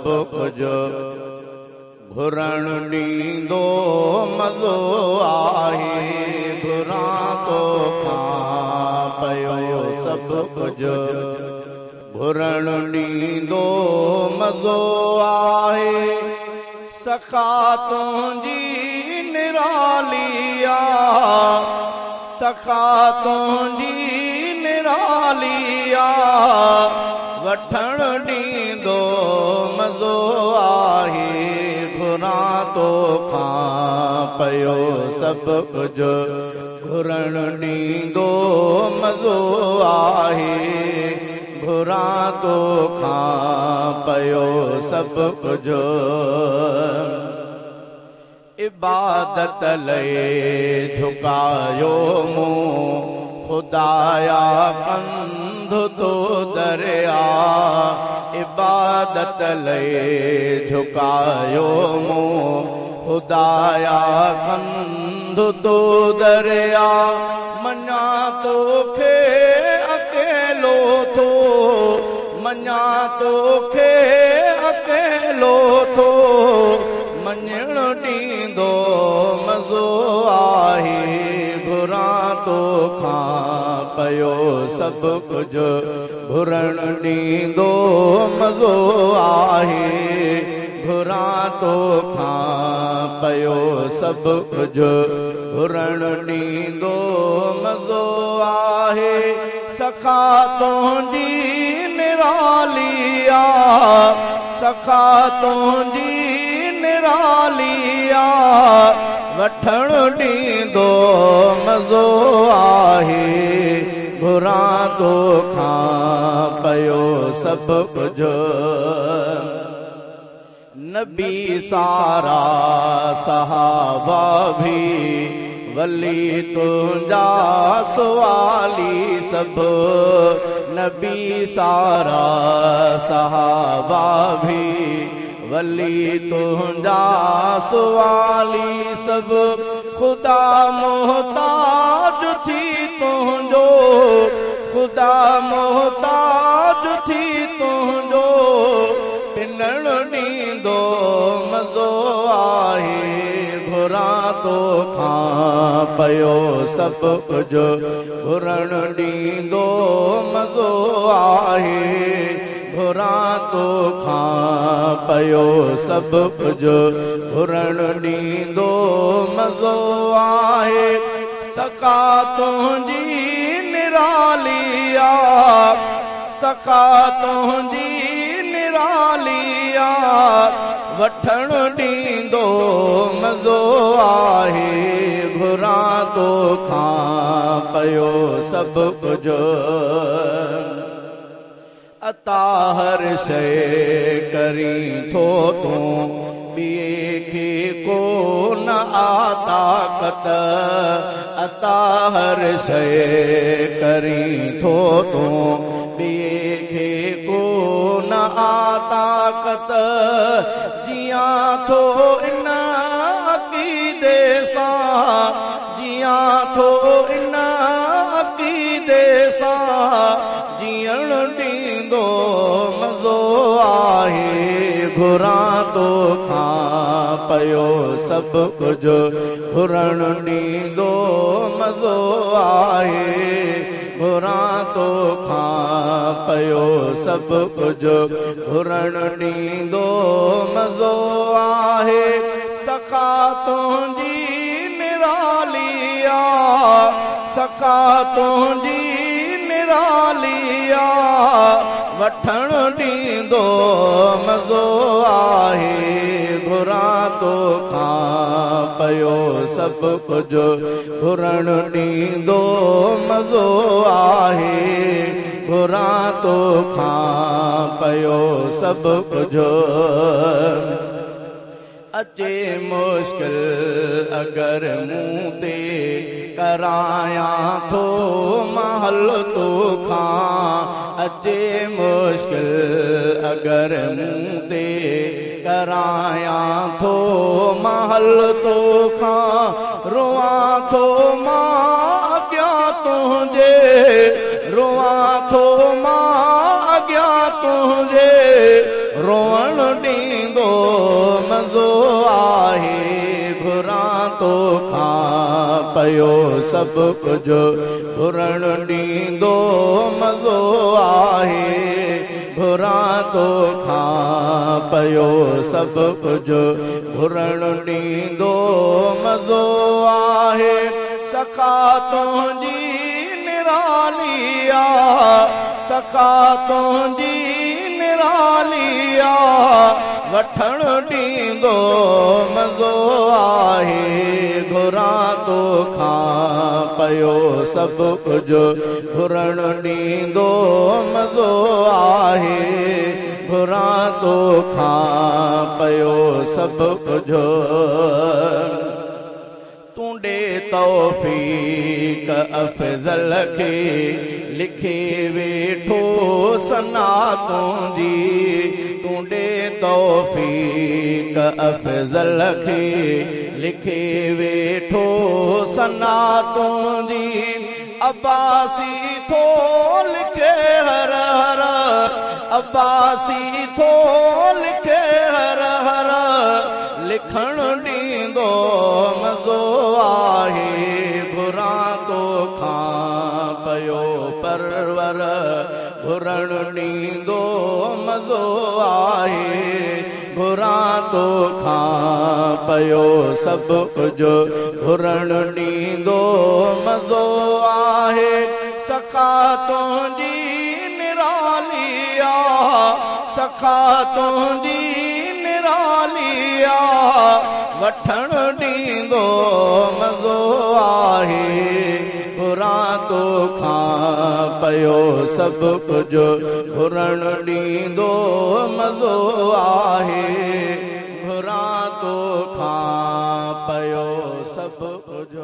कुछ घुरण ॾींदो मज़ो आहे घुरां तो खां पयो सभु कुझु घुरण ॾींदो मज़ो आहे सखा तुंहिंजी निराली आहे सखा तुंहिंजी निराली आहे वठण ॾींदो मज़ो आहे घुरां तो खां पयो सभु कुझु घुरण ॾींदो मज़ो आहे घुरां तो खां पयो सभु कुझु इबादत लए झुकायो मूं खुदाया कंध तो दरिया इबादत लए झुकायो मूं खुदाया कंध तो दरिया मञा तोखे अकेलो थो मञा तोखे अकेलो थो मञण ॾींदो मज़ो आहे घुरां तो खां पयो सभु कुझु घुरण ॾींदो मज़ो आहे घुरां तो खां पयो सभु कुझु घुरण ॾींदो मज़ो आहे सखा तुंहिंजी निराली आहे सखा तुंहिंजी निराली आहे वठण ॾींदो मज़ो आहे घुरां तो खां पयो सभु कुझु नबी सारा सहाबा भी वली तुंहिंजा सवाली सभु नबी सारा सहाबा भी वली तुंहिंजा सवाली सभु खुदा मोहताज थी तुंहिंजो खुदा मोहताज थी तुंहिंजो पिनण ॾींदो मज़ो आहे घुरां तो खां पयो सभु कुझु घुरण ॾींदो मज़ो आहे घुरां तो खां पयो सभु कुझु घुरण ॾींदो मज़ो आहे सखा तुंहिंजी निराली आहे सखा तुंहिंजी निराली आहे वठण ॾींदो मज़ो आहे घुरां तो खां पयो सभु कुझु अता हर शइ करी थो तूं ॿिए खे को न आताकत अता हर शइ करी थो तूं ॿिए खे को न आताकत जियां थो इन अक़ीदे सां जियां थो इन अक़ीदे सां जीअण ॾींदो मज़ो आहे घुरां तो खां पयो सभु कुझु घुरण ॾींदो मज़ो आहे घुरां तो खां पयो सभु कुझु घुरण ॾींदो मज़ो आहे सखा तुंहिंजी निराली आहे सखा तुंहिंजी निराली आहे वठण ॾींदो मज़ो आहे घुरां तो खां पयो सभु कुझु घुरण ॾींदो मज़ो आहे घुरां तो खां पयो सभु कुझु अचे मुश्किल अगरि मूं ते करायां थो महल तो खां अचे मुश्किल अगरि मूं ते करायां थो महल तो खां रोआं थो मां अॻियां तुंहिंजे रोआं थो मां अॻियां तुंहिंजे रोअण ॾी पयो सब कुछ घुरण ॾींदो मज़ो आहे घुरां तो खां पयो सब कुछ घुरण ॾींदो मज़ो आहे सखा तुंहिंजी निरालिया सखा तुंहिंजी निरालिया वठण ॾींदो मज़ो आहे घुरां तो खां पयो सब कुछ घुरण ॾींदो मज़ो आहे घुरां तो खां पयो सब कुछ तूंडे तौफीक अफ़ज़ल खे लिखे वेठो सना तुंहिंजी तूंडे तौफीक अफ़ज़ल खे लिखे वेठो सना तुंहिंजी अब्बासी थो लिखे हर हर अब्बासी थो लिखे हर हर लिखण ॾींदो मज़ो आहे घुरां तो खां पयो परवर घुरण ॾींदो मज़ो आहे घुरां तो खां पयो सब कुछ घुरण ॾींदो मज़ो आहे सखा तुंहिंजी निरालिया सखा तुंहिंजी निरालिया वठण ॾींदो मज़ो आहे घुरां तो खां पयो सब कुछ घुरण ॾींदो मज़ो आहे घुरां तो खां पयो सब कुछ